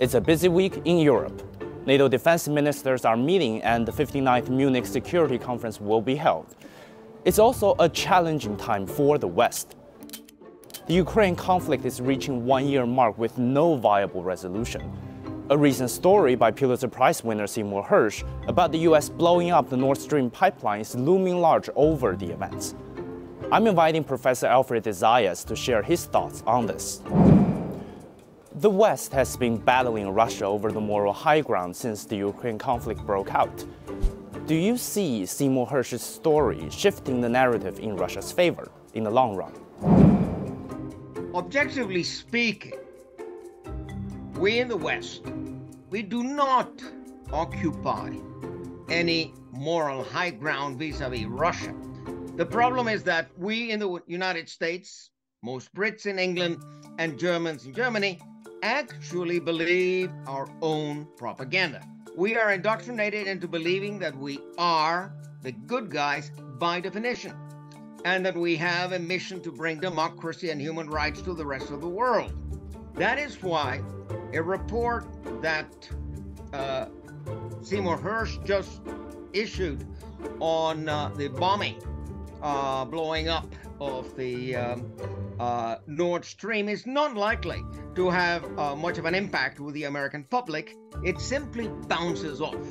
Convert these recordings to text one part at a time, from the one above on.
It's a busy week in Europe. NATO defense ministers are meeting and the 59th Munich Security Conference will be held. It's also a challenging time for the West. The Ukraine conflict is reaching one-year mark with no viable resolution. A recent story by Pulitzer Prize winner Seymour Hersh about the US blowing up the Nord Stream pipeline is looming large over the events. I'm inviting Professor Alfred de Zayas to share his thoughts on this. The West has been battling Russia over the moral high ground since the Ukraine conflict broke out. Do you see Seymour Hersh's story shifting the narrative in Russia's favor in the long run? Objectively speaking, we in the West, we do not occupy any moral high ground vis-a-vis Russia. The problem is that we in the United States, most Brits in England, and Germans in Germany actually believe our own propaganda. We are indoctrinated into believing that we are the good guys by definition, and that we have a mission to bring democracy and human rights to the rest of the world. That is why a report that Seymour Hersh just issued on the bombing, blowing up of the Nord Stream is not likely to have much of an impact with the American public. It simply bounces off.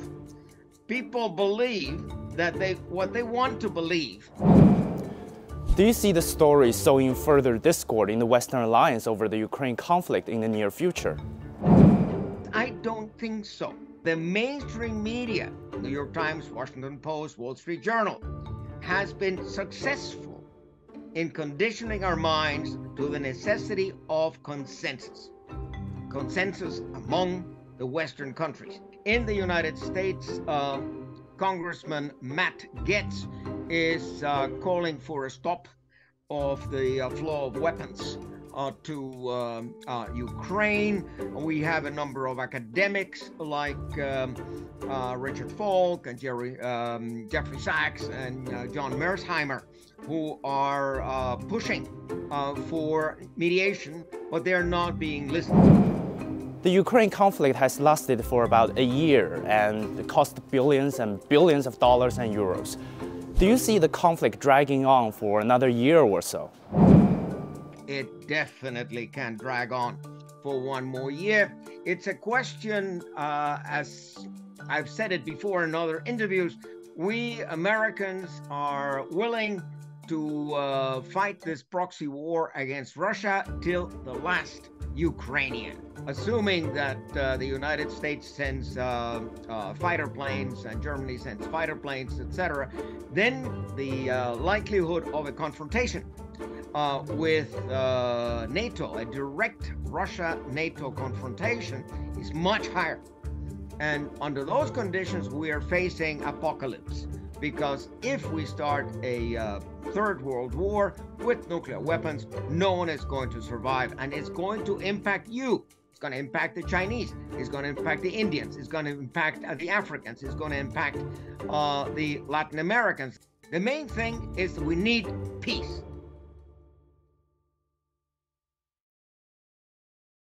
People believe that what they want to believe. Do you see the story sowing further discord in the Western alliance over the Ukraine conflict in the near future? I don't think so. The mainstream media, New York Times, Washington Post, Wall Street Journal, has been successful in conditioning our minds to the necessity of consensus. Consensus among the Western countries. In the United States, Congressman Matt Gaetz is calling for a stop of the flow of weapons to Ukraine. We have a number of academics like Richard Falk and Jeffrey Sachs and John Mersheimer who are pushing for mediation, but they're not being listened. The Ukraine conflict has lasted for about a year and cost billions and billions of dollars and euros. Do you see the conflict dragging on for another year or so? It definitely can drag on for one more year. It's a question, as I've said it before in other interviews, we Americans are willing to fight this proxy war against Russia till the last Ukrainian. Assuming that the United States sends fighter planes and Germany sends fighter planes, etc., then the likelihood of a confrontation with NATO, a direct Russia-NATO confrontation, is much higher. And under those conditions, we are facing apocalypse. Because if we start a third world war with nuclear weapons, no one is going to survive, and it's going to impact you. It's going to impact the Chinese. It's going to impact the Indians. It's going to impact the Africans. It's going to impact the Latin Americans. The main thing is we need peace.